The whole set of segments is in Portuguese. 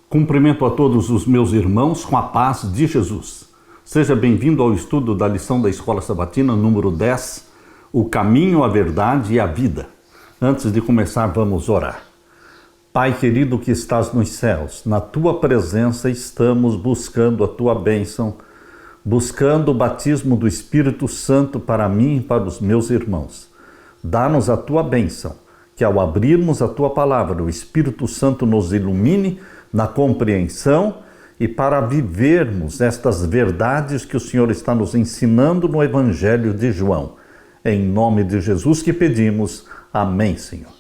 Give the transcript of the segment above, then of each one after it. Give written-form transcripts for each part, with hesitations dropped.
Cumprimento a todos os meus irmãos com a paz de Jesus. Seja bem-vindo ao estudo da lição da Escola Sabatina número 10, o caminho, a verdade e a vida. Antes de começar, vamos orar. Pai querido que estás nos céus, na Tua presença estamos buscando a Tua bênção, buscando o batismo do Espírito Santo para mim e para os meus irmãos. Dá-nos a Tua bênção, que ao abrirmos a Tua palavra, o Espírito Santo nos ilumine na compreensão e para vivermos estas verdades que o Senhor está nos ensinando no Evangelho de João. Em nome de Jesus que pedimos. Amém, Senhor.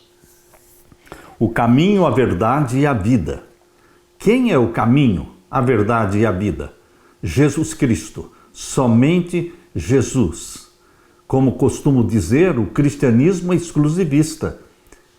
O caminho, a verdade e a vida. Quem é o caminho, a verdade e a vida? Jesus Cristo, somente Jesus. Como costumo dizer, o cristianismo é exclusivista.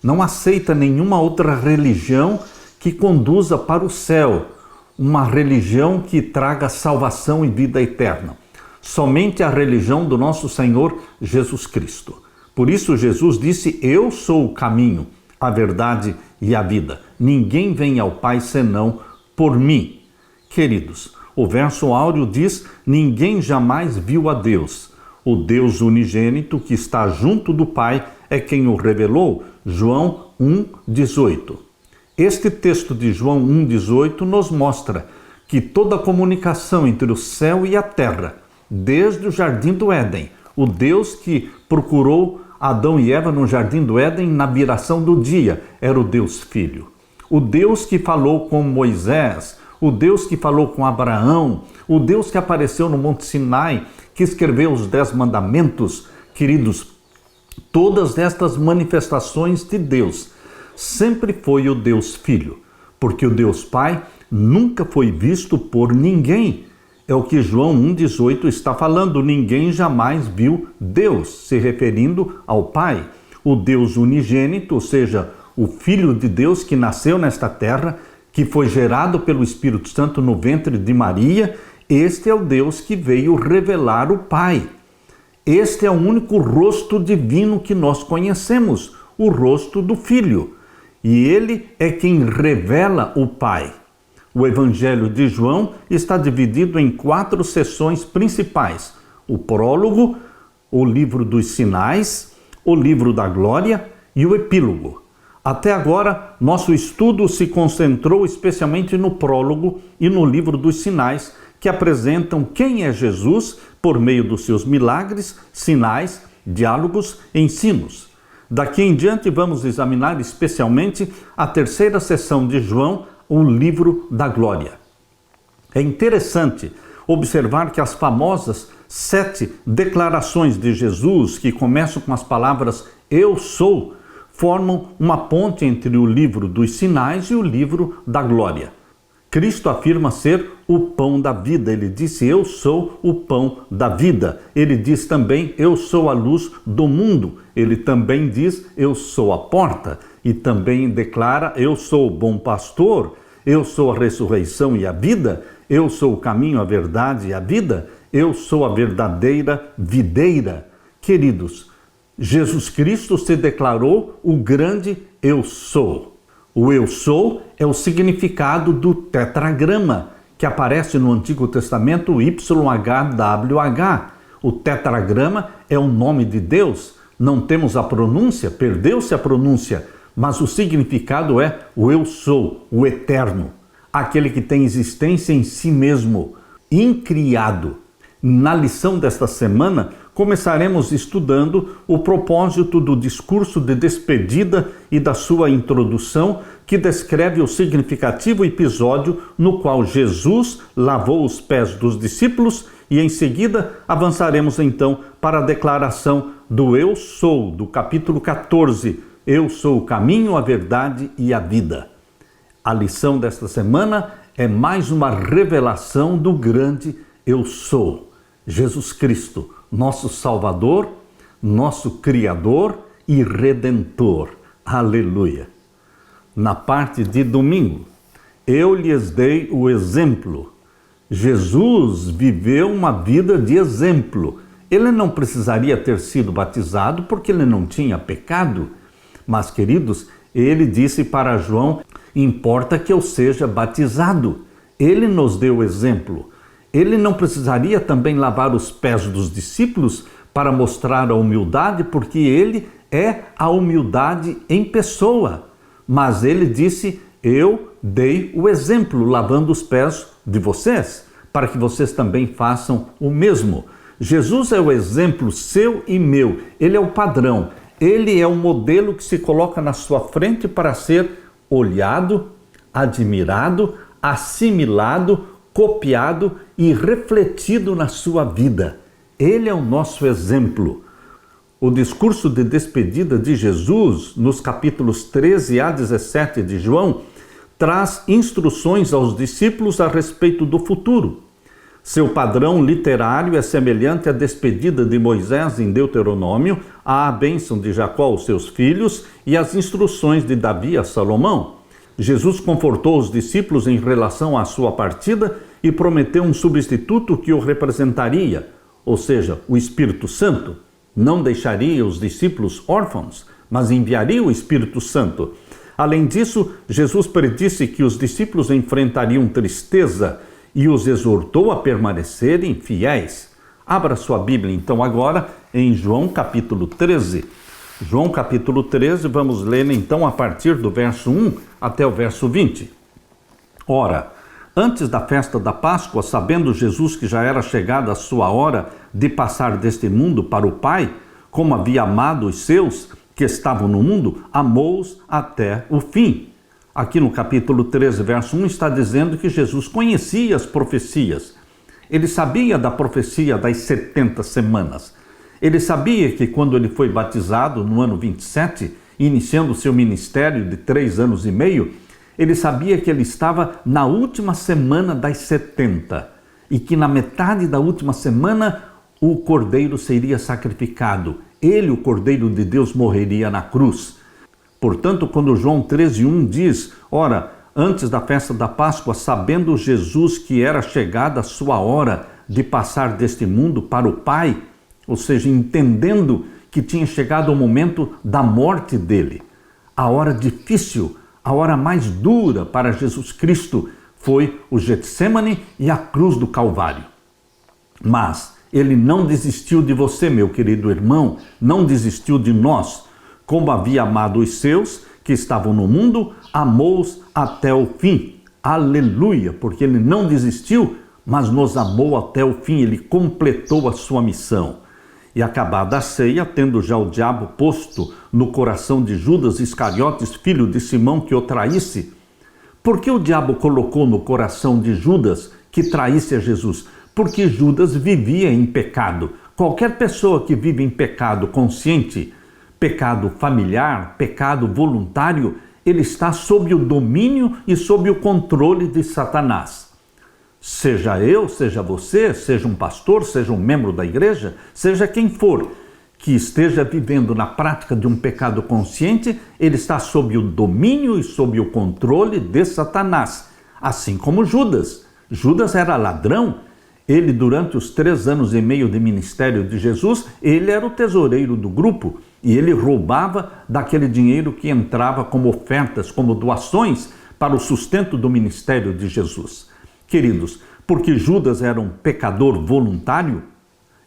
Não aceita nenhuma outra religião que conduza para o céu, uma religião que traga salvação e vida eterna. Somente a religião do nosso Senhor Jesus Cristo. Por isso Jesus disse, eu sou o caminho, a verdade e a vida. Ninguém vem ao Pai senão por mim. Queridos, o verso áureo diz, ninguém jamais viu a Deus. O Deus unigênito que está junto do Pai é quem o revelou. João 1,18. Este texto de João 1,18 nos mostra que toda a comunicação entre o céu e a terra, desde o Jardim do Éden, o Deus que procurou Adão e Eva no Jardim do Éden na viração do dia, era o Deus Filho. O Deus que falou com Moisés, o Deus que falou com Abraão, o Deus que apareceu no Monte Sinai, que escreveu os 10 mandamentos. Queridos, todas estas manifestações de Deus sempre foi o Deus Filho, porque o Deus Pai nunca foi visto por ninguém. É o que João 1,18 está falando, ninguém jamais viu Deus, se referindo ao Pai. O Deus unigênito, ou seja, o Filho de Deus que nasceu nesta terra, que foi gerado pelo Espírito Santo no ventre de Maria, este é o Deus que veio revelar o Pai. Este é o único rosto divino que nós conhecemos, o rosto do Filho. E ele é quem revela o Pai. O Evangelho de João está dividido em 4 seções principais. O prólogo, o livro dos sinais, o livro da glória e o epílogo. Até agora, nosso estudo se concentrou especialmente no prólogo e no livro dos sinais, que apresentam quem é Jesus por meio dos seus milagres, sinais, diálogos e ensinos. Daqui em diante vamos examinar especialmente a 3ª seção de João, o livro da glória. É interessante observar que as famosas 7 declarações de Jesus, que começam com as palavras eu sou, formam uma ponte entre o livro dos sinais e o livro da glória. Cristo afirma ser o pão da vida. Ele disse, eu sou o pão da vida. Ele diz também, eu sou a luz do mundo. Ele também diz, eu sou a porta. E também declara, eu sou o bom pastor. Eu sou a ressurreição e a vida. Eu sou o caminho, a verdade e a vida. Eu sou a verdadeira videira. Queridos, Jesus Cristo se declarou o grande eu sou. O eu sou é o significado do tetragrama, que aparece no Antigo Testamento YHWH. O tetragrama é o nome de Deus. Não temos a pronúncia, perdeu-se a pronúncia, mas o significado é o eu sou, o eterno, aquele que tem existência em si mesmo, incriado. Na lição desta semana, começaremos estudando o propósito do discurso de despedida e da sua introdução, que descreve o significativo episódio no qual Jesus lavou os pés dos discípulos e em seguida avançaremos então para a declaração do Eu Sou, do capítulo 14, Eu sou o caminho, a verdade e a vida. A lição desta semana é mais uma revelação do grande Eu Sou, Jesus Cristo, nosso Salvador, nosso Criador e Redentor. Aleluia! Na parte de domingo, eu lhes dei o exemplo. Jesus viveu uma vida de exemplo. Ele não precisaria ter sido batizado porque ele não tinha pecado. Mas, queridos, ele disse para João, importa que eu seja batizado. Ele nos deu exemplo. Ele não precisaria também lavar os pés dos discípulos para mostrar a humildade, porque ele é a humildade em pessoa. Mas ele disse: eu dei o exemplo, lavando os pés de vocês, para que vocês também façam o mesmo. Jesus é o exemplo seu e meu. Ele é o padrão. Ele é o modelo que se coloca na sua frente para ser olhado, admirado, assimilado, copiado e refletido na sua vida. Ele é o nosso exemplo. O discurso de despedida de Jesus, nos capítulos 13 a 17 de João, traz instruções aos discípulos a respeito do futuro. Seu padrão literário é semelhante à despedida de Moisés em Deuteronômio, à bênção de Jacó aos seus filhos e às instruções de Davi a Salomão. Jesus confortou os discípulos em relação à sua partida e prometeu um substituto que o representaria, ou seja, o Espírito Santo. Não deixaria os discípulos órfãos, mas enviaria o Espírito Santo. Além disso, Jesus predisse que os discípulos enfrentariam tristeza e os exortou a permanecerem fiéis. Abra sua Bíblia então agora em João capítulo 13. João capítulo 13, vamos ler então a partir do verso 1 até o verso 20. Ora, antes da festa da Páscoa, sabendo Jesus que já era chegada a sua hora de passar deste mundo para o Pai, como havia amado os seus que estavam no mundo, amou-os até o fim. Aqui no capítulo 13, verso 1, está dizendo que Jesus conhecia as profecias. Ele sabia da profecia das 70 semanas. Ele sabia que quando ele foi batizado no ano 27, iniciando seu ministério de 3 anos e meio, ele sabia que ele estava na última semana das 70 e que na metade da última semana o cordeiro seria sacrificado. Ele, o Cordeiro de Deus, morreria na cruz. Portanto, quando João 13:1 diz: ora, antes da festa da Páscoa, sabendo Jesus que era chegada a sua hora de passar deste mundo para o Pai, ou seja, entendendo que tinha chegado o momento da morte dele, a hora difícil, a hora mais dura para Jesus Cristo foi o Getsêmani e a cruz do Calvário. Mas ele não desistiu de você, meu querido irmão, não desistiu de nós. Como havia amado os seus que estavam no mundo, amou-os até o fim. Aleluia, porque ele não desistiu, mas nos amou até o fim, ele completou a sua missão. E acabada a ceia, tendo já o diabo posto no coração de Judas Iscariotes, filho de Simão, que o traísse. Por que o diabo colocou no coração de Judas que traísse a Jesus? Porque Judas vivia em pecado. Qualquer pessoa que vive em pecado consciente, pecado familiar, pecado voluntário, ele está sob o domínio e sob o controle de Satanás. Seja eu, seja você, seja um pastor, seja um membro da igreja, seja quem for, que esteja vivendo na prática de um pecado consciente, ele está sob o domínio e sob o controle de Satanás. Assim como Judas. Judas era ladrão. Ele, durante os 3 anos e meio de ministério de Jesus, ele era o tesoureiro do grupo e ele roubava daquele dinheiro que entrava como ofertas, como doações para o sustento do ministério de Jesus. Queridos, porque Judas era um pecador voluntário,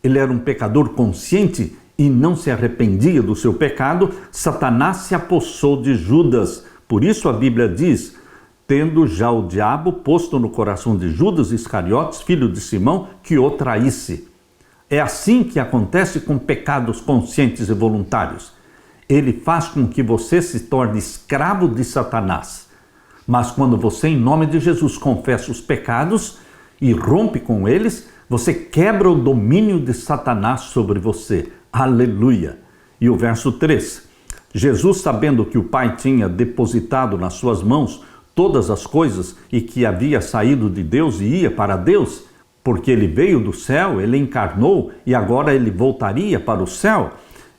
ele era um pecador consciente e não se arrependia do seu pecado, Satanás se apossou de Judas. Por isso a Bíblia diz: tendo já o diabo posto no coração de Judas Iscariotes, filho de Simão, que o traísse. É assim que acontece com pecados conscientes e voluntários. Ele faz com que você se torne escravo de Satanás. Mas quando você, em nome de Jesus, confessa os pecados e rompe com eles, você quebra o domínio de Satanás sobre você. Aleluia! E o verso 3. Jesus, sabendo que o Pai tinha depositado nas suas mãos todas as coisas e que havia saído de Deus e ia para Deus, porque ele veio do céu, ele encarnou e agora ele voltaria para o céu.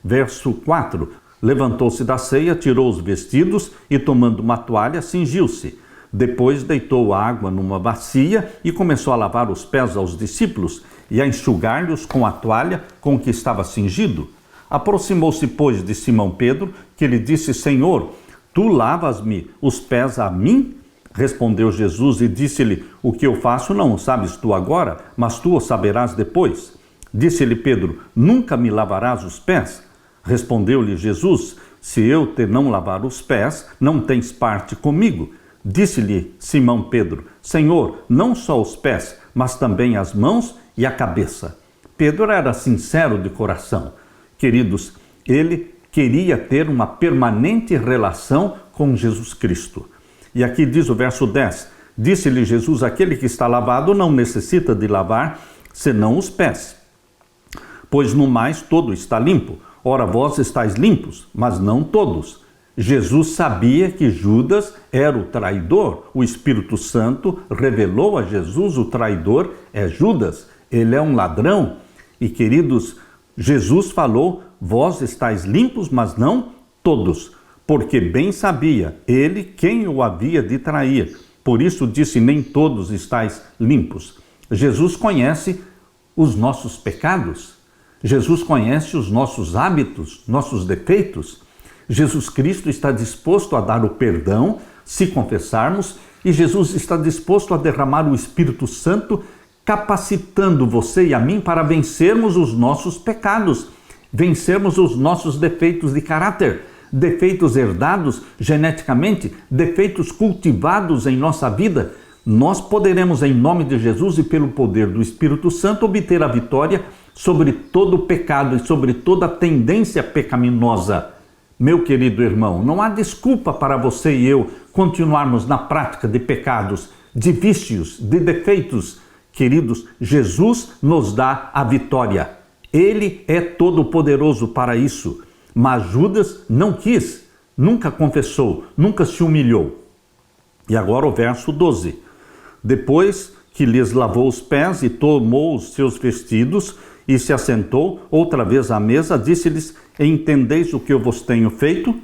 Verso 4. Levantou-se da ceia, tirou os vestidos e, tomando uma toalha, cingiu-se. Depois deitou água numa bacia e começou a lavar os pés aos discípulos e a enxugar-lhes com a toalha com que estava cingido. Aproximou-se, pois, de Simão Pedro, que lhe disse: Senhor, Tu lavas-me os pés a mim? Respondeu Jesus e disse-lhe: O que eu faço não o sabes tu agora, mas tu o saberás depois. Disse-lhe Pedro: Nunca me lavarás os pés? Respondeu-lhe Jesus: Se eu te não lavar os pés, não tens parte comigo. Disse-lhe Simão Pedro: Senhor, não só os pés, mas também as mãos e a cabeça. Pedro era sincero de coração. Queridos, ele queria ter uma permanente relação com Jesus Cristo. E aqui diz o verso 10, disse-lhe Jesus: aquele que está lavado não necessita de lavar, senão os pés, pois no mais todo está limpo. Ora, vós estáis limpos, mas não todos. Jesus sabia que Judas era o traidor. O Espírito Santo revelou a Jesus: o traidor é Judas, ele é um ladrão. E queridos, Jesus falou: vós estáis limpos, mas não todos, porque bem sabia ele quem o havia de trair. Por isso disse: nem todos estáis limpos. Jesus conhece os nossos pecados. Jesus conhece os nossos hábitos, nossos defeitos. Jesus Cristo está disposto a dar o perdão se confessarmos, e Jesus está disposto a derramar o Espírito Santo, capacitando você e a mim para vencermos os nossos pecados, vencermos os nossos defeitos de caráter, defeitos herdados geneticamente, defeitos cultivados em nossa vida. Nós poderemos, em nome de Jesus e pelo poder do Espírito Santo, obter a vitória sobre todo o pecado e sobre toda a tendência pecaminosa. Meu querido irmão, não há desculpa para você e eu continuarmos na prática de pecados, de vícios, de defeitos. Queridos, Jesus nos dá a vitória. Ele é todo-poderoso para isso. Mas Judas não quis, nunca confessou, nunca se humilhou. E agora o verso 12. Depois que lhes lavou os pés e tomou os seus vestidos e se assentou outra vez à mesa, disse-lhes: entendeis o que eu vos tenho feito?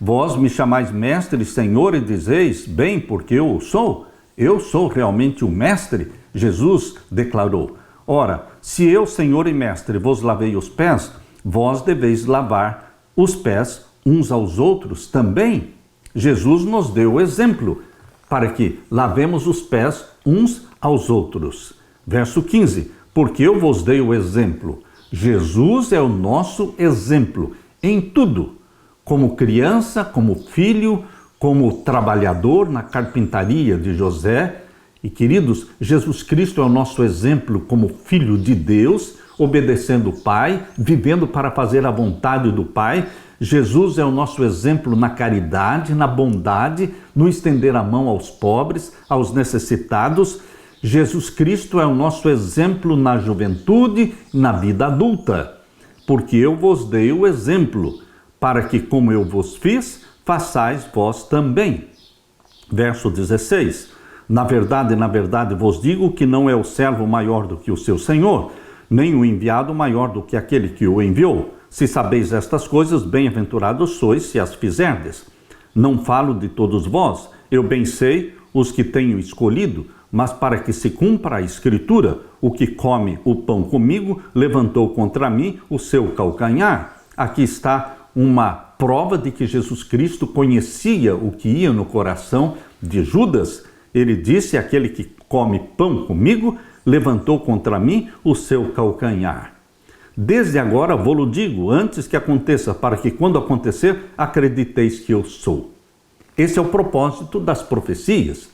Vós me chamais mestre e senhor e dizeis: bem, porque eu sou realmente o mestre. Jesus declarou: ora, se eu, senhor e mestre, vos lavei os pés, vós deveis lavar os pés uns aos outros também. Jesus nos deu o exemplo para que lavemos os pés uns aos outros. Verso 15, porque eu vos dei o exemplo. Jesus é o nosso exemplo em tudo, como criança, como filho, como trabalhador na carpintaria de José. E queridos, Jesus Cristo é o nosso exemplo como filho de Deus, obedecendo o Pai, vivendo para fazer a vontade do Pai. Jesus é o nosso exemplo na caridade, na bondade, no estender a mão aos pobres, aos necessitados. Jesus Cristo é o nosso exemplo na juventude, na vida adulta. Porque eu vos dei o exemplo, para que, como eu vos fiz, façais vós também. Verso 16. Na verdade vos digo que não é o servo maior do que o seu senhor, nem o enviado maior do que aquele que o enviou. Se sabeis estas coisas, bem-aventurados sois se as fizerdes. Não falo de todos vós, eu bem sei os que tenho escolhido, mas para que se cumpra a Escritura, o que come o pão comigo, levantou contra mim o seu calcanhar. Aqui está uma prova de que Jesus Cristo conhecia o que ia no coração de Judas. Ele disse: aquele que come pão comigo, levantou contra mim o seu calcanhar. Desde agora vou-lo digo, antes que aconteça, para que quando acontecer, acrediteis que eu sou. Esse é o propósito das profecias.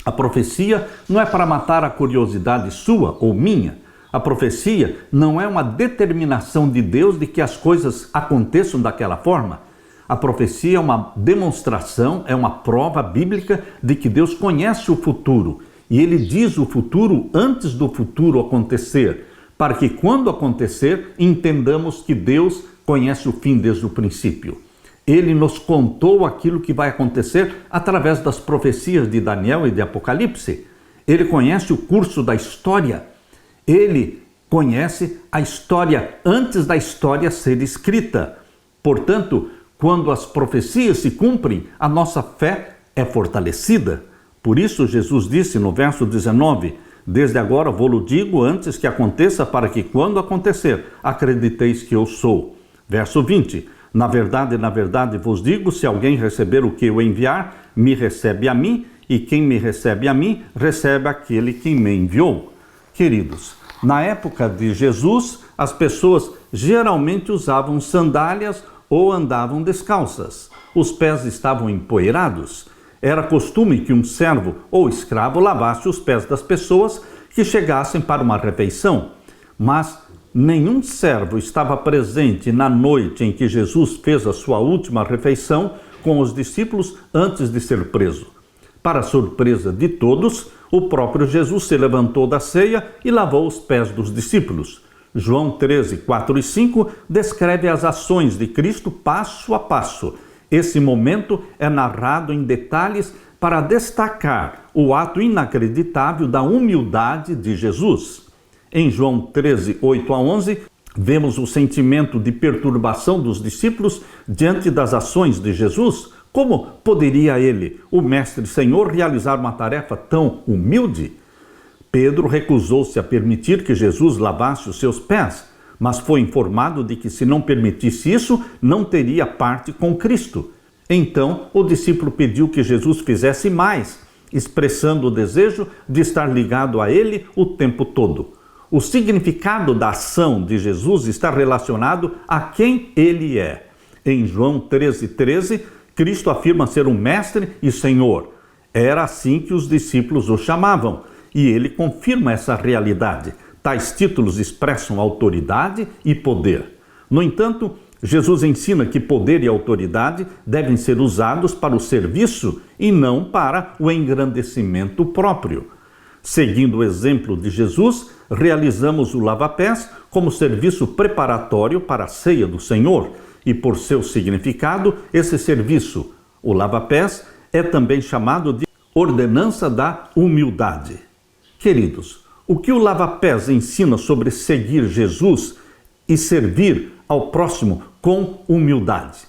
A profecia não é para matar a curiosidade sua ou minha. A profecia não é uma determinação de Deus de que as coisas aconteçam daquela forma. A profecia é uma demonstração, é uma prova bíblica de que Deus conhece o futuro. E Ele diz o futuro antes do futuro acontecer, para que quando acontecer, entendamos que Deus conhece o fim desde o princípio. Ele nos contou aquilo que vai acontecer através das profecias de Daniel e de Apocalipse. Ele conhece o curso da história. Ele conhece a história antes da história ser escrita. Portanto, quando as profecias se cumprem, a nossa fé é fortalecida. Por isso, Jesus disse no verso 19, desde agora vou-lo digo antes que aconteça, para que quando acontecer, acrediteis que eu sou. Verso 20, na verdade vos digo, se alguém receber o que eu enviar, me recebe a mim, e quem me recebe a mim, recebe aquele que me enviou. Queridos, na época de Jesus, as pessoas geralmente usavam sandálias ou andavam descalças. Os pés estavam empoeirados. Era costume que um servo ou escravo lavasse os pés das pessoas que chegassem para uma refeição. Mas nenhum servo estava presente na noite em que Jesus fez a sua última refeição com os discípulos antes de ser preso. Para surpresa de todos, o próprio Jesus se levantou da ceia e lavou os pés dos discípulos. João 13, 4 e 5 descreve as ações de Cristo passo a passo. Esse momento é narrado em detalhes para destacar o ato inacreditável da humildade de Jesus. Em João 13, 8 a 11, vemos o sentimento de perturbação dos discípulos diante das ações de Jesus. Como poderia ele, o Mestre Senhor, realizar uma tarefa tão humilde? Pedro recusou-se a permitir que Jesus lavasse os seus pés, mas foi informado de que se não permitisse isso, não teria parte com Cristo. Então, o discípulo pediu que Jesus fizesse mais, expressando o desejo de estar ligado a ele o tempo todo. O significado da ação de Jesus está relacionado a quem ele é. Em João 13, Cristo afirma ser um mestre e senhor. Era assim que os discípulos o chamavam, e ele confirma essa realidade. Tais títulos expressam autoridade e poder. No entanto, Jesus ensina que poder e autoridade devem ser usados para o serviço e não para o engrandecimento próprio. Seguindo o exemplo de Jesus, realizamos o lava-pés como serviço preparatório para a ceia do Senhor. E por seu significado, esse serviço, o lava-pés, é também chamado de ordenança da humildade. Queridos, o que o lava-pés ensina sobre seguir Jesus e servir ao próximo com humildade?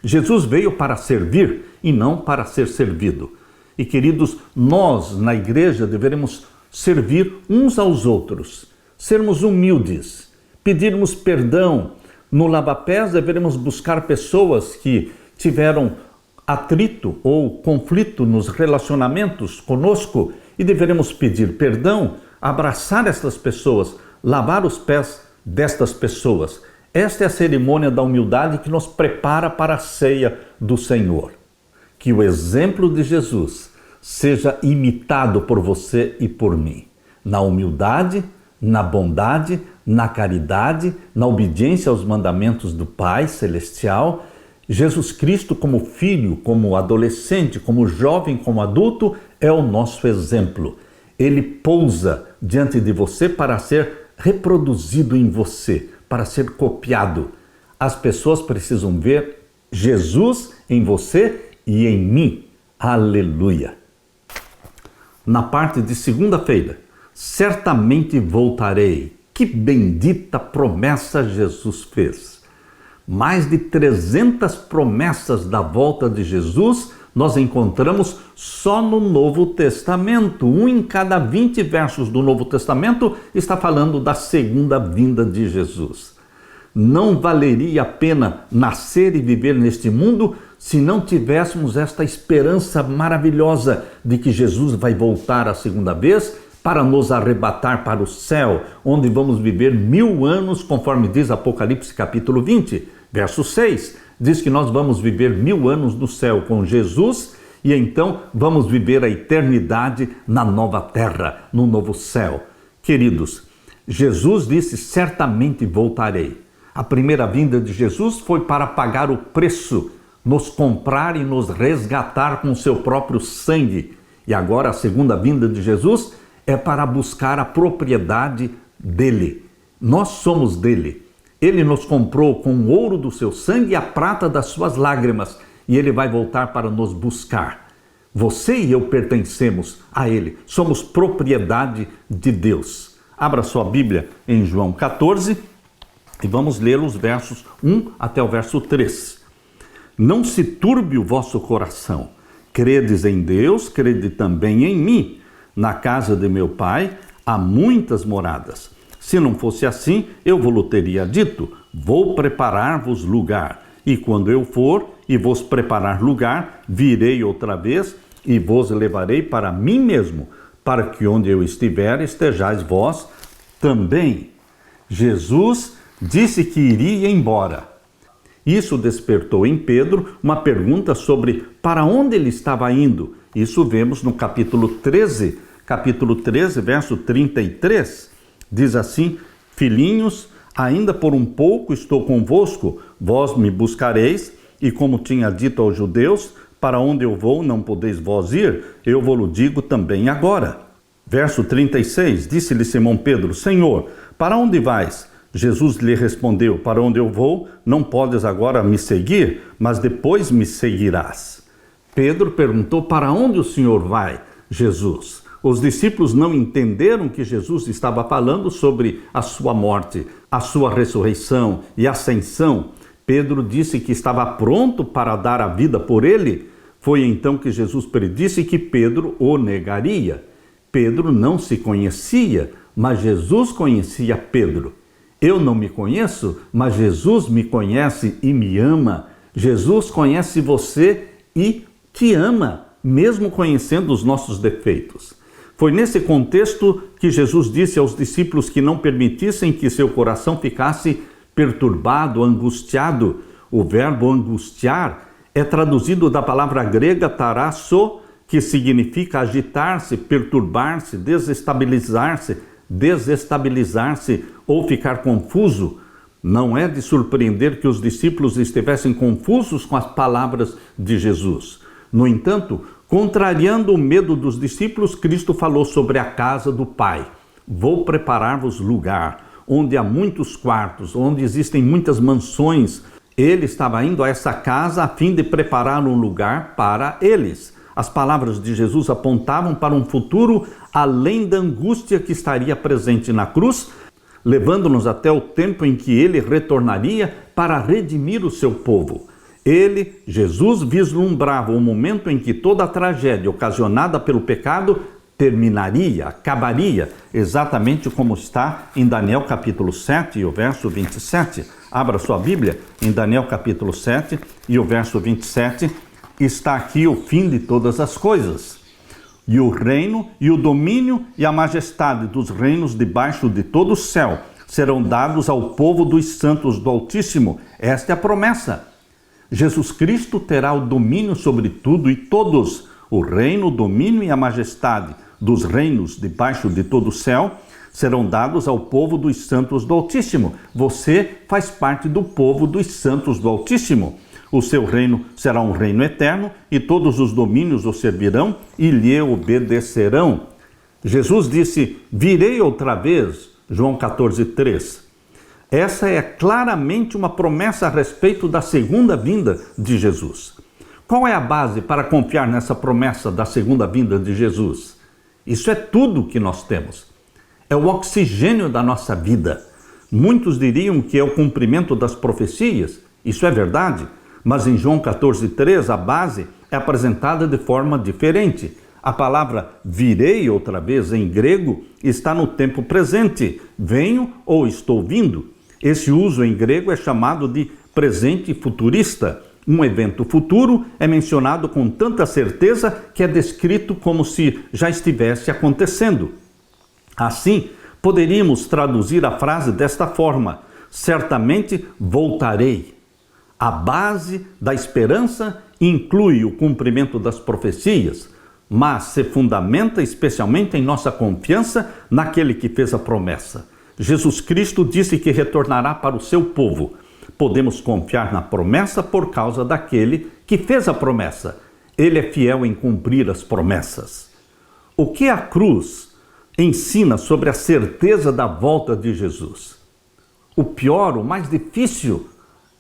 Jesus veio para servir e não para ser servido. E queridos, nós na igreja deveremos servir uns aos outros, sermos humildes, pedirmos perdão. No lava-pés deveremos buscar pessoas que tiveram atrito ou conflito nos relacionamentos conosco e deveremos pedir perdão, abraçar estas pessoas, lavar os pés destas pessoas. Esta é a cerimônia da humildade que nos prepara para a ceia do Senhor. Que o exemplo de Jesus seja imitado por você e por mim, na humildade, na bondade, na caridade, na obediência aos mandamentos do Pai Celestial. Jesus Cristo, como filho, como adolescente, como jovem, como adulto, é o nosso exemplo. Ele pousa diante de você para ser reproduzido em você, para ser copiado. As pessoas precisam ver Jesus em você e em mim. Aleluia! Na parte de segunda-feira, certamente voltarei. Que bendita promessa Jesus fez! Mais de 300 promessas da volta de Jesus nós encontramos só no Novo Testamento. Um em cada 20 versos do Novo Testamento está falando da segunda vinda de Jesus. Não valeria a pena nascer e viver neste mundo se não tivéssemos esta esperança maravilhosa de que Jesus vai voltar a segunda vez para nos arrebatar para o céu, onde vamos viver 1000 anos, conforme diz Apocalipse capítulo 20, verso 6. Diz que nós vamos viver 1000 anos no céu com Jesus e então vamos viver a eternidade na nova terra, no novo céu. Queridos, Jesus disse, certamente voltarei. A primeira vinda de Jesus foi para pagar o preço, nos comprar e nos resgatar com seu próprio sangue. E agora a segunda vinda de Jesus é para buscar a propriedade dele. Nós somos dele. Ele nos comprou com o ouro do seu sangue e a prata das suas lágrimas. E ele vai voltar para nos buscar. Você e eu pertencemos a ele. Somos propriedade de Deus. Abra sua Bíblia em João 14 e vamos ler os versos 1 até o verso 3. Não se turbe o vosso coração. Credes em Deus, crede também em mim. Na casa de meu Pai há muitas moradas. Se não fosse assim, eu vos teria dito, vou preparar-vos lugar. e quando eu for e vos preparar lugar, virei outra vez e vos levarei para mim mesmo, para que onde eu estiver, estejais vós também. Jesus disse que iria embora. Isso despertou em Pedro uma pergunta sobre para onde ele estava indo. Isso vemos no capítulo 13, verso 33. Diz assim: filhinhos, ainda por um pouco estou convosco, vós me buscareis, e como tinha dito aos judeus, para onde eu vou não podeis vós ir, eu vou-lo digo também agora. Verso 36, disse-lhe Simão Pedro: Senhor, para onde vais? Jesus lhe respondeu: para onde eu vou, não podes agora me seguir, mas depois me seguirás. Pedro perguntou: para onde o Senhor vai, Jesus? Os discípulos não entenderam que Jesus estava falando sobre a sua morte, a sua ressurreição e ascensão. Pedro disse que estava pronto para dar a vida por ele. Foi então que Jesus predisse que Pedro o negaria. Pedro não se conhecia, mas Jesus conhecia Pedro. Eu não me conheço, mas Jesus me conhece e me ama. Jesus conhece você e te ama, mesmo conhecendo os nossos defeitos. Foi nesse contexto que Jesus disse aos discípulos que não permitissem que seu coração ficasse perturbado, angustiado. O verbo angustiar é traduzido da palavra grega tarasso, que significa agitar-se, perturbar-se, desestabilizar-se ou ficar confuso. Não é de surpreender que os discípulos estivessem confusos com as palavras de Jesus. No entanto, contrariando o medo dos discípulos, Cristo falou sobre a casa do Pai. Vou preparar-vos lugar, onde há muitos quartos, onde existem muitas mansões. Ele estava indo a essa casa a fim de preparar um lugar para eles. As palavras de Jesus apontavam para um futuro além da angústia que estaria presente na cruz, levando-nos até o tempo em que ele retornaria para redimir o seu povo. Ele, Jesus, vislumbrava o momento em que toda a tragédia ocasionada pelo pecado terminaria, acabaria, exatamente como está em Daniel capítulo 7 e o verso 27. Abra sua Bíblia em Daniel capítulo 7 e o verso 27. Está aqui o fim de todas as coisas. E o reino e o domínio e a majestade dos reinos debaixo de todo o céu serão dados ao povo dos santos do Altíssimo. Esta é a promessa. Jesus Cristo terá o domínio sobre tudo e todos. O reino, o domínio e a majestade dos reinos debaixo de todo o céu serão dados ao povo dos santos do Altíssimo. Você faz parte do povo dos santos do Altíssimo. O seu reino será um reino eterno e todos os domínios o servirão e lhe obedecerão. Jesus disse: virei outra vez, João 14:3. Essa é claramente uma promessa a respeito da segunda vinda de Jesus. Qual é a base para confiar nessa promessa da segunda vinda de Jesus? Isso é tudo que nós temos. É o oxigênio da nossa vida. Muitos diriam que é o cumprimento das profecias. Isso é verdade, mas em João 14:3 a base é apresentada de forma diferente. A palavra virei outra vez em grego está no tempo presente. Venho ou estou vindo. Esse uso em grego é chamado de presente futurista. Um evento futuro é mencionado com tanta certeza que é descrito como se já estivesse acontecendo. Assim, poderíamos traduzir a frase desta forma: certamente voltarei. A base da esperança inclui o cumprimento das profecias, mas se fundamenta especialmente em nossa confiança naquele que fez a promessa. Jesus Cristo disse que retornará para o seu povo. Podemos confiar na promessa por causa daquele que fez a promessa. Ele é fiel em cumprir as promessas. O que a cruz ensina sobre a certeza da volta de Jesus? O pior, o mais difícil,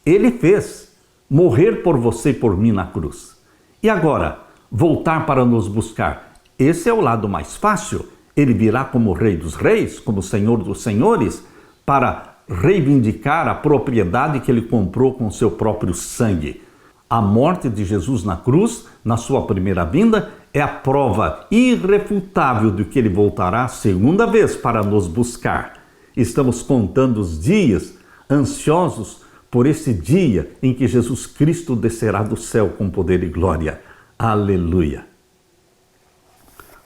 ele fez: morrer por você e por mim na cruz. E agora, voltar para nos buscar. Esse é o lado mais fácil. Ele virá como Rei dos Reis, como Senhor dos Senhores, para reivindicar a propriedade que ele comprou com seu próprio sangue. A morte de Jesus na cruz, na sua primeira vinda, é a prova irrefutável de que ele voltará a segunda vez para nos buscar. Estamos contando os dias, ansiosos por esse dia em que Jesus Cristo descerá do céu com poder e glória. Aleluia!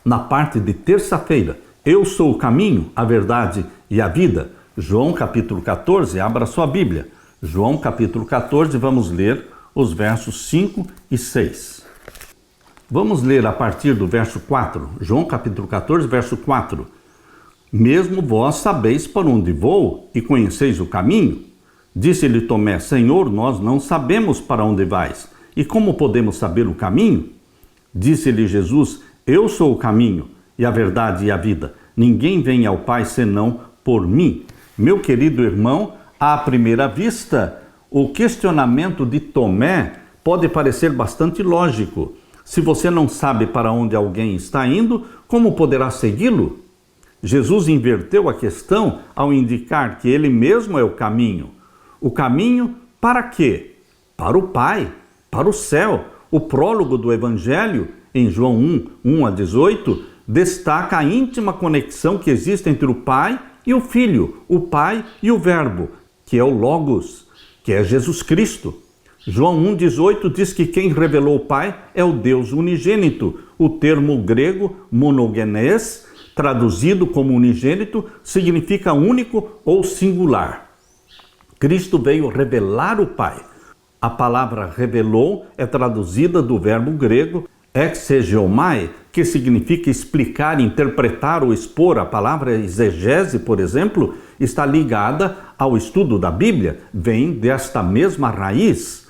Na parte de terça-feira, eu sou o caminho, a verdade e a vida. João capítulo 14, abra sua Bíblia. João capítulo 14, vamos ler os versos 5 e 6. Vamos ler a partir do verso 4. João capítulo 14, verso 4. Mesmo vós sabeis para onde vou e conheceis o caminho? Disse-lhe Tomé, Senhor, nós não sabemos para onde vais. E como podemos saber o caminho? Disse-lhe Jesus, eu sou o caminho e a verdade e a vida. Ninguém vem ao Pai senão por mim. Meu querido irmão, à primeira vista, o questionamento de Tomé pode parecer bastante lógico. Se você não sabe para onde alguém está indo, como poderá segui-lo? Jesus inverteu a questão ao indicar que ele mesmo é o caminho. O caminho para quê? Para o Pai, para o céu. O prólogo do Evangelho, em João 1, 1-18, destaca a íntima conexão que existe entre o Pai e o Filho, o Pai e o Verbo, que é o Logos, que é Jesus Cristo. João 1,18 diz que quem revelou o Pai é o Deus unigênito. O termo grego monogenes, traduzido como unigênito, significa único ou singular. Cristo veio revelar o Pai. A palavra revelou é traduzida do verbo grego exegeomai, que significa explicar, interpretar ou expor. A palavra exegese, por exemplo, está ligada ao estudo da Bíblia, vem desta mesma raiz.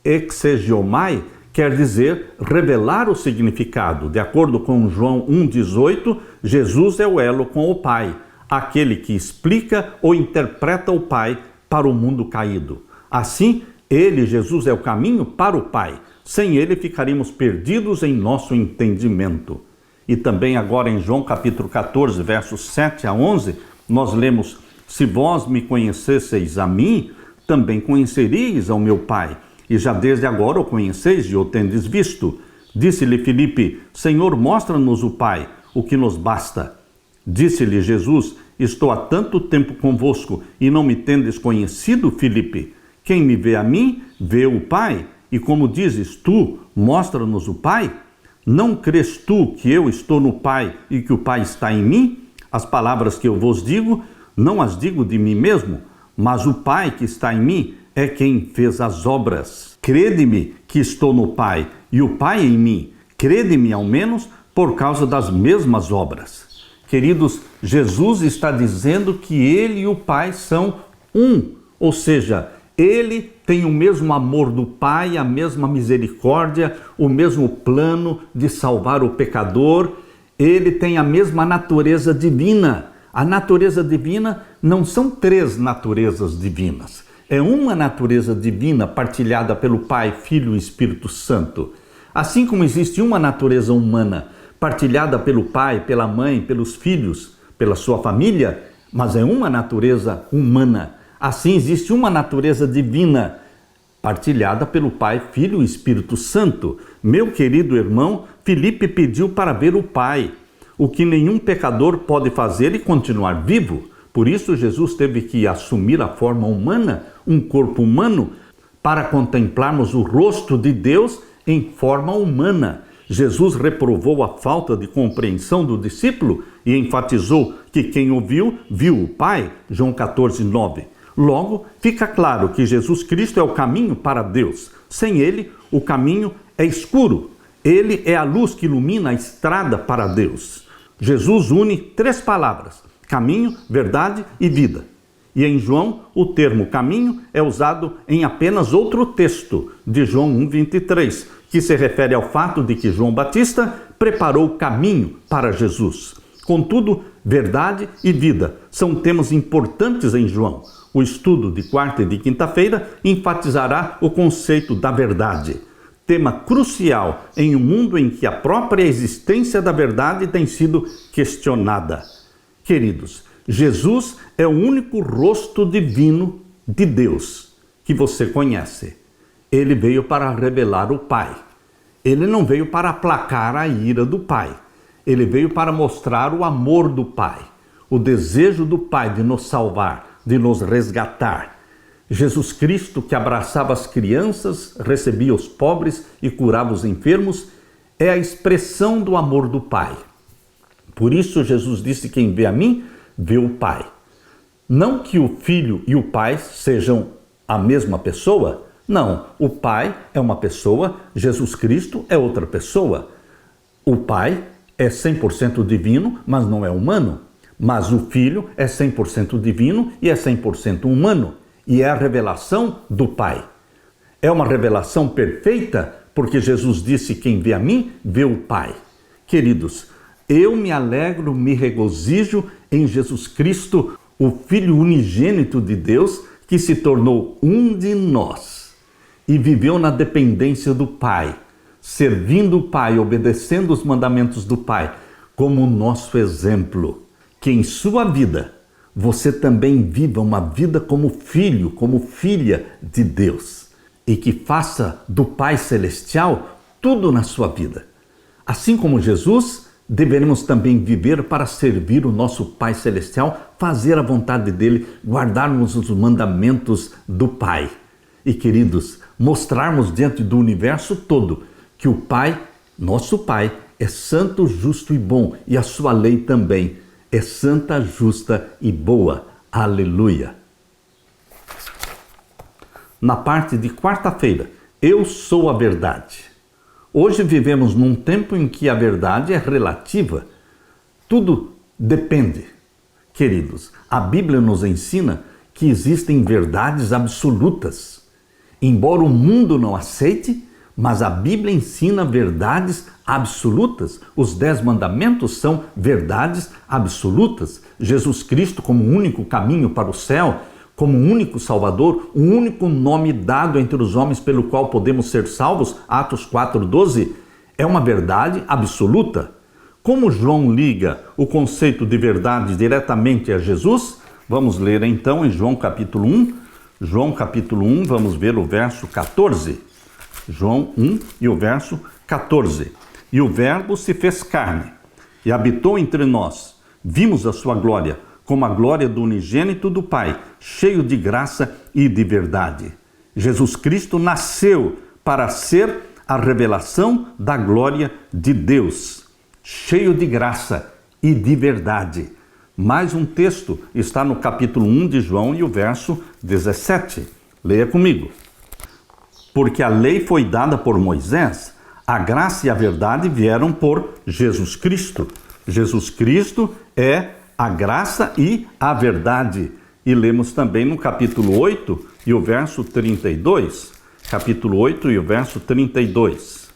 Exegeomai quer dizer revelar o significado. De acordo com João 1,18, Jesus é o elo com o Pai, aquele que explica ou interpreta o Pai para o mundo caído. Assim, ele, Jesus, é o caminho para o Pai. Sem ele, ficaríamos perdidos em nosso entendimento. E também agora em João capítulo 14, versos 7-11, nós lemos, se vós me conhecesseis a mim, também conheceríeis ao meu Pai. E já desde agora o conheceis e o tendes visto. Disse-lhe Filipe, Senhor, mostra-nos o Pai, o que nos basta. Disse-lhe Jesus, estou há tanto tempo convosco e não me tendes conhecido, Filipe? Quem me vê a mim, vê o Pai. E como dizes tu, mostra-nos o Pai? Não crês tu que eu estou no Pai e que o Pai está em mim? As palavras que eu vos digo, não as digo de mim mesmo, mas o Pai que está em mim é quem fez as obras. Crede-me que estou no Pai e o Pai em mim. Crede-me ao menos por causa das mesmas obras. Queridos, Jesus está dizendo que ele e o Pai são um, ou seja, ele tem o mesmo amor do Pai, a mesma misericórdia, o mesmo plano de salvar o pecador. Ele tem a mesma natureza divina. A natureza divina não são três naturezas divinas. É uma natureza divina partilhada pelo Pai, Filho e Espírito Santo. Assim como existe uma natureza humana partilhada pelo Pai, pela Mãe, pelos filhos, pela sua família, mas é uma natureza humana. Assim existe uma natureza divina partilhada pelo Pai, Filho e Espírito Santo. Meu querido irmão, Filipe pediu para ver o Pai, o que nenhum pecador pode fazer e continuar vivo. Por isso Jesus teve que assumir a forma humana, um corpo humano, para contemplarmos o rosto de Deus em forma humana. Jesus reprovou a falta de compreensão do discípulo e enfatizou que quem o viu, viu o Pai. João 14, 9. Logo, fica claro que Jesus Cristo é o caminho para Deus. Sem ele, o caminho é escuro. Ele é a luz que ilumina a estrada para Deus. Jesus une três palavras: caminho, verdade e vida. E em João, o termo caminho é usado em apenas outro texto, de João 1,23, que se refere ao fato de que João Batista preparou o caminho para Jesus. Contudo, verdade e vida são temas importantes em João. O estudo de quarta e de quinta-feira enfatizará o conceito da verdade, tema crucial em um mundo em que a própria existência da verdade tem sido questionada. Queridos, Jesus é o único rosto divino de Deus que você conhece. Ele veio para revelar o Pai. Ele não veio para aplacar a ira do Pai. Ele veio para mostrar o amor do Pai, o desejo do Pai de nos salvar, de nos resgatar. Jesus Cristo, que abraçava as crianças, recebia os pobres e curava os enfermos, é a expressão do amor do Pai. Por isso Jesus disse: quem vê a mim, vê o Pai. Não que o Filho e o Pai sejam a mesma pessoa. Não, o Pai é uma pessoa, Jesus Cristo é outra pessoa. O Pai é 100% divino, mas não é humano. Mas o Filho é 100% divino e é 100% humano. E é a revelação do Pai. É uma revelação perfeita, porque Jesus disse: quem vê a mim, vê o Pai. Queridos, eu me alegro, me regozijo em Jesus Cristo, o Filho unigênito de Deus, que se tornou um de nós e viveu na dependência do Pai, servindo o Pai, obedecendo os mandamentos do Pai, como nosso exemplo. Que em sua vida você também viva uma vida como filho, como filha de Deus, e que faça do Pai Celestial tudo na sua vida. Assim como Jesus, deveremos também viver para servir o nosso Pai Celestial, fazer a vontade dele, guardarmos os mandamentos do Pai. E, queridos, mostrarmos diante do universo todo que o Pai, nosso Pai, é santo, justo e bom, e a sua lei também é santa, justa e boa. Aleluia! Na parte de quarta-feira, eu sou a verdade. Hoje vivemos num tempo em que a verdade é relativa. Tudo depende. Queridos, a Bíblia nos ensina que existem verdades absolutas. Embora o mundo não aceite, mas a Bíblia ensina verdades absolutas. Os 10 mandamentos são verdades absolutas. Jesus Cristo como único caminho para o céu, como único Salvador, o único nome dado entre os homens pelo qual podemos ser salvos, Atos 4:12, é uma verdade absoluta. Como João liga o conceito de verdade diretamente a Jesus? Vamos ler então em João capítulo 1. João capítulo 1, vamos ver o verso 14. João 1 e o verso 14. E o Verbo se fez carne e habitou entre nós. Vimos a sua glória, como a glória do unigênito do Pai, cheio de graça e de verdade. Jesus Cristo nasceu para ser a revelação da glória de Deus, cheio de graça e de verdade. Mais um texto está no capítulo 1 de João e o verso 17. Leia comigo. Porque a lei foi dada por Moisés, a graça e a verdade vieram por Jesus Cristo. Jesus Cristo é a graça e a verdade. E lemos também no capítulo 8 e o verso 32. Capítulo 8 e o verso 32.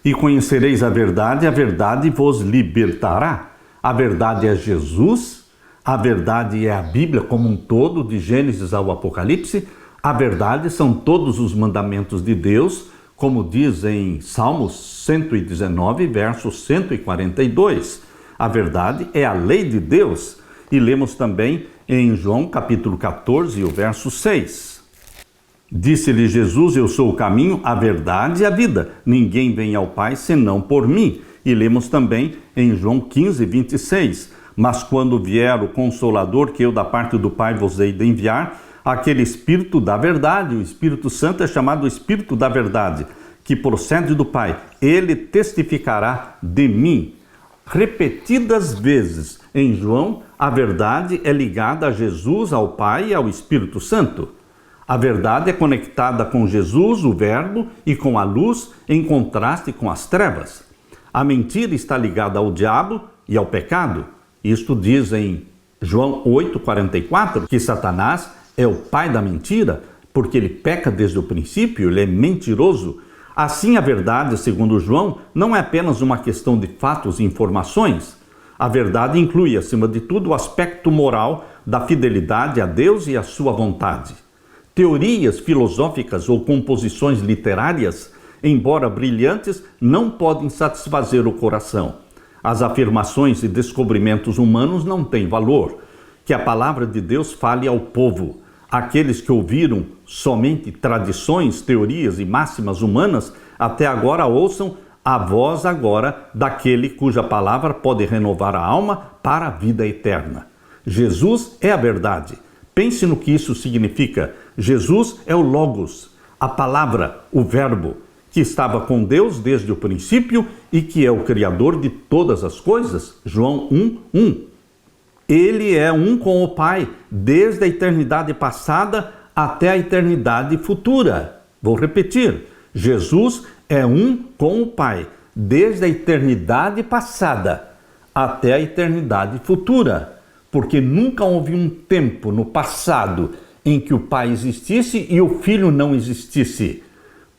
E conhecereis a verdade vos libertará. A verdade é Jesus, a verdade é a Bíblia como um todo, de Gênesis ao Apocalipse. A verdade são todos os mandamentos de Deus, como diz em Salmos 119, verso 142. A verdade é a lei de Deus. E lemos também em João capítulo 14, o verso 6. Disse-lhe Jesus: eu sou o caminho, a verdade e a vida. Ninguém vem ao Pai senão por mim. E lemos também em João 15, 26. Mas quando vier o Consolador, que eu da parte do Pai vos hei de enviar, aquele Espírito da verdade, o Espírito Santo é chamado Espírito da verdade, que procede do Pai, ele testificará de mim. Repetidas vezes em João, a verdade é ligada a Jesus, ao Pai e ao Espírito Santo. A verdade é conectada com Jesus, o Verbo, e com a luz, em contraste com as trevas. A mentira está ligada ao diabo e ao pecado. Isto diz em João 8,44, que Satanás é o pai da mentira, porque ele peca desde o princípio, ele é mentiroso. Assim, a verdade, segundo João, não é apenas uma questão de fatos e informações. A verdade inclui, acima de tudo, o aspecto moral da fidelidade a Deus e à sua vontade. Teorias filosóficas ou composições literárias, embora brilhantes, não podem satisfazer o coração. As afirmações e descobrimentos humanos não têm valor. Que a palavra de Deus fale ao povo. Aqueles que ouviram somente tradições, teorias e máximas humanas, até agora ouçam a voz agora daquele cuja palavra pode renovar a alma para a vida eterna. Jesus é a verdade. Pense no que isso significa. Jesus é o Logos, a palavra, o verbo, que estava com Deus desde o princípio e que é o Criador de todas as coisas. João 1:1. Ele é um com o Pai, desde a eternidade passada até a eternidade futura. Vou repetir. Jesus é um com o Pai, desde a eternidade passada até a eternidade futura. Porque nunca houve um tempo no passado em que o Pai existisse e o Filho não existisse.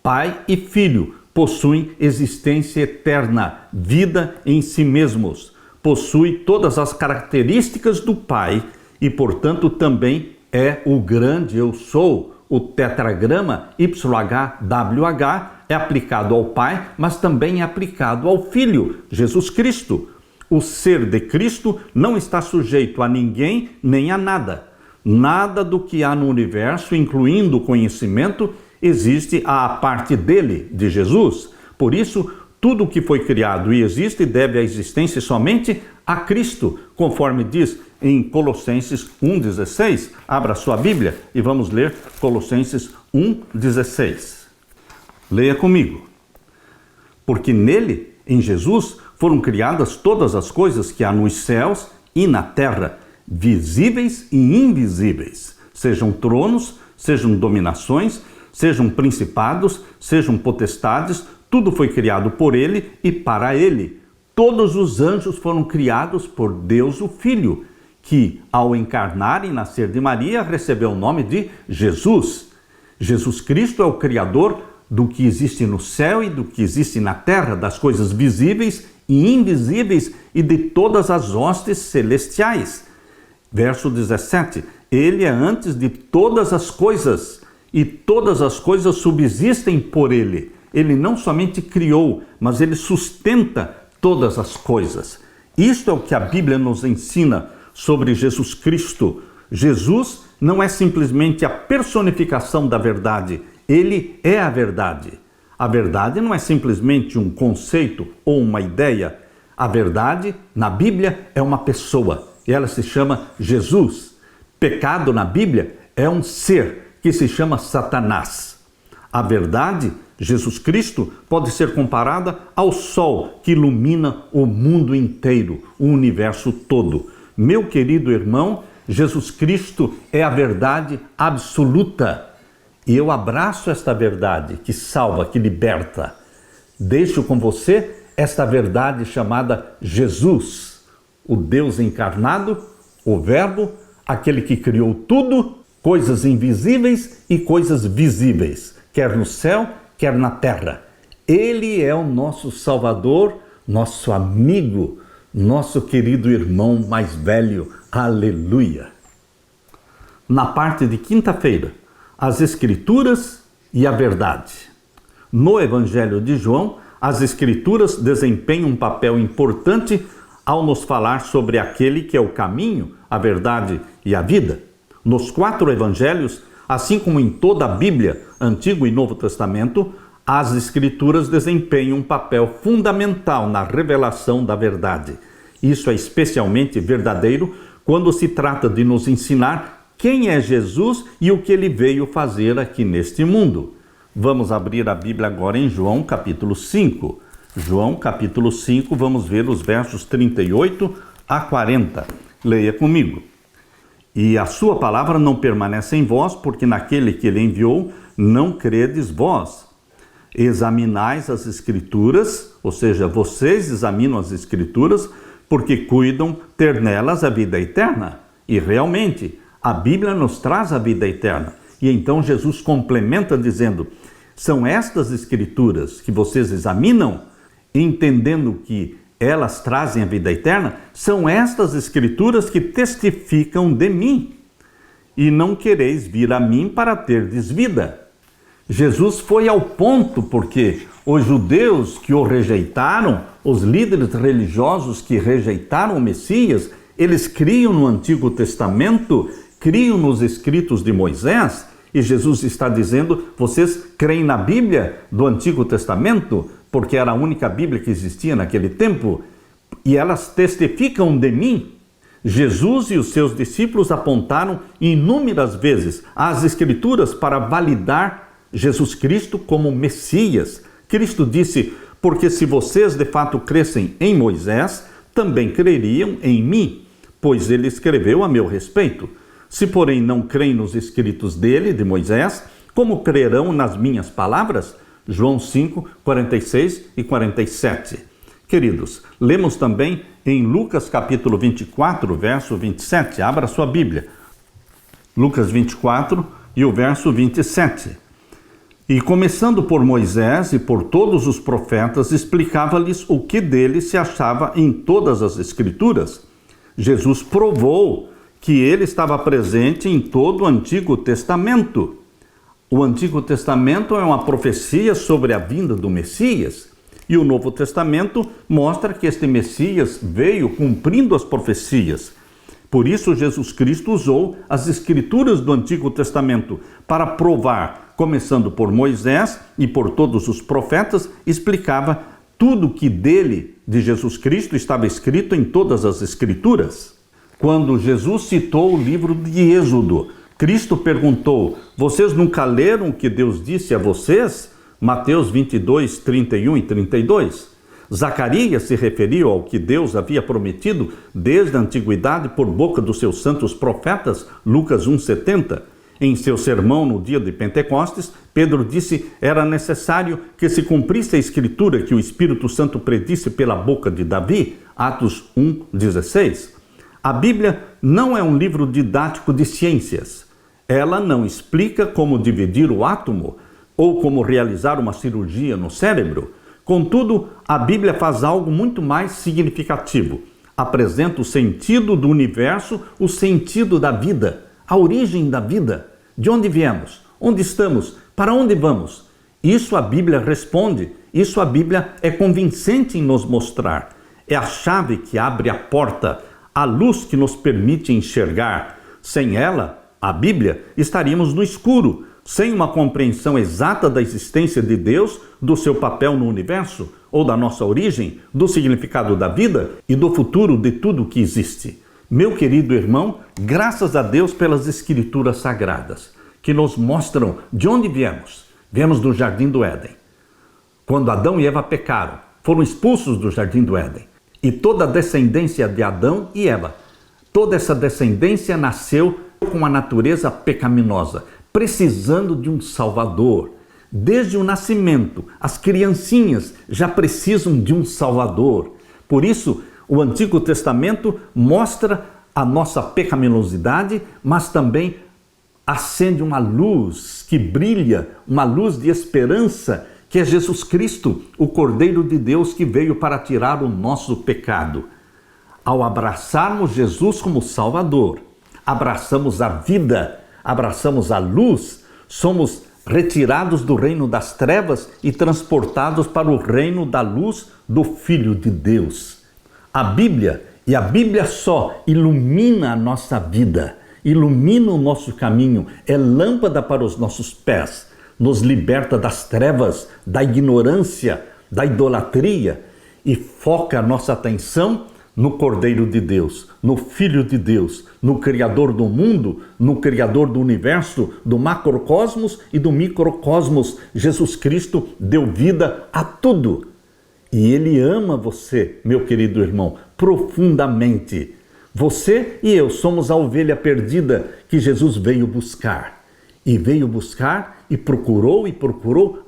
Pai e Filho possuem existência eterna, vida em si mesmos. Possui todas as características do Pai e, portanto, também é o grande eu sou. O tetragrama YHWH é aplicado ao Pai, mas também é aplicado ao Filho, Jesus Cristo. O ser de Cristo não está sujeito a ninguém nem a nada. Nada do que há no universo, incluindo o conhecimento, existe à parte dele, de Jesus. Por isso, tudo o que foi criado e existe deve a existência somente a Cristo, conforme diz em Colossenses 1,16. Abra sua Bíblia e vamos ler Colossenses 1,16. Leia comigo. Porque nele, em Jesus, foram criadas todas as coisas que há nos céus e na terra, visíveis e invisíveis, sejam tronos, sejam dominações, sejam principados, sejam potestades, tudo foi criado por ele e para ele. Todos os anjos foram criados por Deus o Filho, que, ao encarnar e nascer de Maria, recebeu o nome de Jesus. Jesus Cristo é o Criador do que existe no céu e do que existe na terra, das coisas visíveis e invisíveis e de todas as hostes celestiais. Verso 17. Ele é antes de todas as coisas e todas as coisas subsistem por ele. Ele não somente criou, mas ele sustenta todas as coisas. Isto é o que a Bíblia nos ensina sobre Jesus Cristo. Jesus não é simplesmente a personificação da verdade, ele é a verdade. A verdade não é simplesmente um conceito ou uma ideia. A verdade, na Bíblia, é uma pessoa e ela se chama Jesus. Pecado na Bíblia é um ser que se chama Satanás. A verdade, Jesus Cristo, pode ser comparada ao sol que ilumina o mundo inteiro, o universo todo. Meu querido irmão, Jesus Cristo é a verdade absoluta. E eu abraço esta verdade que salva, que liberta. Deixo com você esta verdade chamada Jesus, o Deus encarnado, o Verbo, aquele que criou tudo, coisas invisíveis e coisas visíveis, quer no céu, quer na terra. Ele é o nosso Salvador, nosso amigo, nosso querido irmão mais velho. Aleluia! Na parte de quinta-feira, as Escrituras e a verdade. No Evangelho de João, as Escrituras desempenham um papel importante ao nos falar sobre aquele que é o caminho, a verdade e a vida. Nos 4 Evangelhos, assim como em toda a Bíblia, Antigo e Novo Testamento, as Escrituras desempenham um papel fundamental na revelação da verdade. Isso é especialmente verdadeiro quando se trata de nos ensinar quem é Jesus e o que ele veio fazer aqui neste mundo. Vamos abrir a Bíblia agora em João capítulo 5. João capítulo 5, vamos ver os versos 38 a 40. Leia comigo. E a sua palavra não permanece em vós, porque naquele que ele enviou não credes vós. Examinais as Escrituras, ou seja, vocês examinam as Escrituras, porque cuidam ter nelas a vida eterna. E realmente, a Bíblia nos traz a vida eterna. E então Jesus complementa dizendo, são estas Escrituras que vocês examinam, entendendo que elas trazem a vida eterna, são estas Escrituras que testificam de mim. E não quereis vir a mim para terdes vida. Jesus foi ao ponto porque os judeus que o rejeitaram, os líderes religiosos que rejeitaram o Messias, eles criam no Antigo Testamento, criam nos escritos de Moisés, e Jesus está dizendo, vocês creem na Bíblia do Antigo Testamento, porque era a única Bíblia que existia naquele tempo, e elas testificam de mim. Jesus e os seus discípulos apontaram inúmeras vezes às Escrituras para validar Jesus Cristo como Messias. Cristo disse: porque se vocês de fato crescem em Moisés, também creriam em mim, pois ele escreveu a meu respeito. Se, porém, não creem nos escritos dele, de Moisés, como crerão nas minhas palavras? João 5, 46 e 47. Queridos, lemos também em Lucas capítulo 24, verso 27. Abra sua Bíblia. Lucas 24 e o verso 27. E começando por Moisés e por todos os profetas, explicava-lhes o que dele se achava em todas as Escrituras. Jesus provou que ele estava presente em todo o Antigo Testamento. O Antigo Testamento é uma profecia sobre a vinda do Messias, e o Novo Testamento mostra que este Messias veio cumprindo as profecias. Por isso, Jesus Cristo usou as Escrituras do Antigo Testamento para provar, começando por Moisés e por todos os profetas, explicava tudo que dele, de Jesus Cristo, estava escrito em todas as Escrituras. Quando Jesus citou o livro de Êxodo, Cristo perguntou: vocês nunca leram o que Deus disse a vocês? Mateus 22, 31 e 32. Zacarias se referiu ao que Deus havia prometido desde a antiguidade por boca dos seus santos profetas, Lucas 1,70. Em seu sermão no dia de Pentecostes, Pedro disse que era necessário que se cumprisse a escritura que o Espírito Santo predisse pela boca de Davi, Atos 1,16. A Bíblia não é um livro didático de ciências. Ela não explica como dividir o átomo ou como realizar uma cirurgia no cérebro. Contudo, a Bíblia faz algo muito mais significativo. Apresenta o sentido do universo, o sentido da vida, a origem da vida. De onde viemos? Onde estamos? Para onde vamos? Isso a Bíblia responde. Isso a Bíblia é convincente em nos mostrar. É a chave que abre a porta, a luz que nos permite enxergar. Sem ela, a Bíblia, estaríamos no escuro, sem uma compreensão exata da existência de Deus, do seu papel no universo, ou da nossa origem, do significado da vida e do futuro de tudo que existe. Meu querido irmão, graças a Deus pelas Escrituras Sagradas, que nos mostram de onde viemos. Viemos do Jardim do Éden. Quando Adão e Eva pecaram, foram expulsos do Jardim do Éden. E toda a descendência de Adão e Eva, toda essa descendência nasceu com a natureza pecaminosa, precisando de um Salvador. Desde o nascimento, as criancinhas já precisam de um Salvador. Por isso, o Antigo Testamento mostra a nossa pecaminosidade, mas também acende uma luz que brilha, uma luz de esperança, que é Jesus Cristo, o Cordeiro de Deus que veio para tirar o nosso pecado. Ao abraçarmos Jesus como Salvador, abraçamos a vida, abraçamos a luz, somos retirados do reino das trevas e transportados para o reino da luz do Filho de Deus. A Bíblia, e a Bíblia só, ilumina a nossa vida, ilumina o nosso caminho, é lâmpada para os nossos pés, nos liberta das trevas, da ignorância, da idolatria e foca a nossa atenção no Cordeiro de Deus, no Filho de Deus, no Criador do mundo, no Criador do universo, do macrocosmos e do microcosmos. Jesus Cristo deu vida a tudo. E Ele ama você, meu querido irmão, profundamente. Você e eu somos a ovelha perdida que Jesus veio buscar. E veio buscar e procurou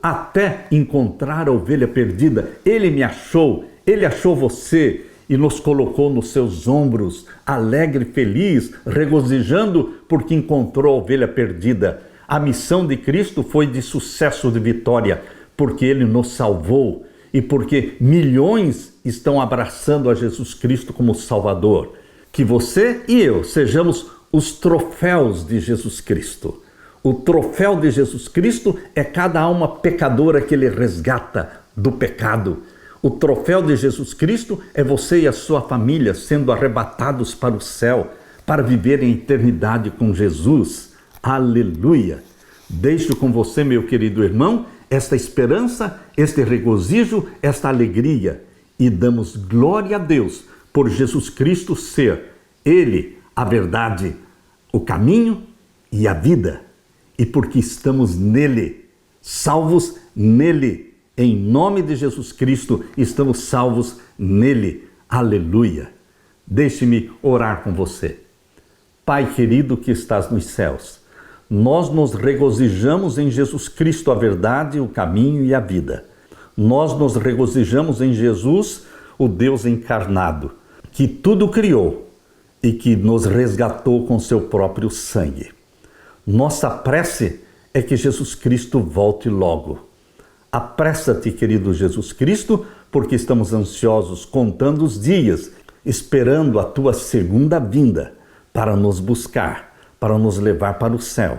até encontrar a ovelha perdida. Ele me achou, Ele achou você e nos colocou nos seus ombros, alegre, feliz, regozijando porque encontrou a ovelha perdida. A missão de Cristo foi de sucesso, de vitória, porque Ele nos salvou e porque milhões estão abraçando a Jesus Cristo como Salvador. Que você e eu sejamos os troféus de Jesus Cristo. O troféu de Jesus Cristo é cada alma pecadora que Ele resgata do pecado. O troféu de Jesus Cristo é você e a sua família sendo arrebatados para o céu, para viver em eternidade com Jesus. Aleluia! Deixo com você, meu querido irmão, esta esperança, este regozijo, esta alegria. E damos glória a Deus por Jesus Cristo ser Ele, a verdade, o caminho e a vida. E porque estamos nele, salvos nele, em nome de Jesus Cristo, estamos salvos nele. Aleluia! Deixe-me orar com você. Pai querido que estás nos céus, nós nos regozijamos em Jesus Cristo, a verdade, o caminho e a vida. Nós nos regozijamos em Jesus, o Deus encarnado, que tudo criou e que nos resgatou com seu próprio sangue. Nossa prece é que Jesus Cristo volte logo. Apressa-te, querido Jesus Cristo, porque estamos ansiosos, contando os dias, esperando a tua segunda vinda para nos buscar, para nos levar para o céu.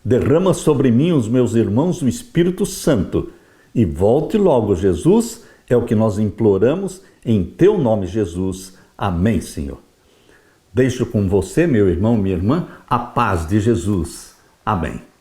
Derrama sobre mim, os meus irmãos, o Espírito Santo e volte logo, Jesus, é o que nós imploramos em teu nome, Jesus. Amém, Senhor. Deixo com você, meu irmão, minha irmã, a paz de Jesus. Amém.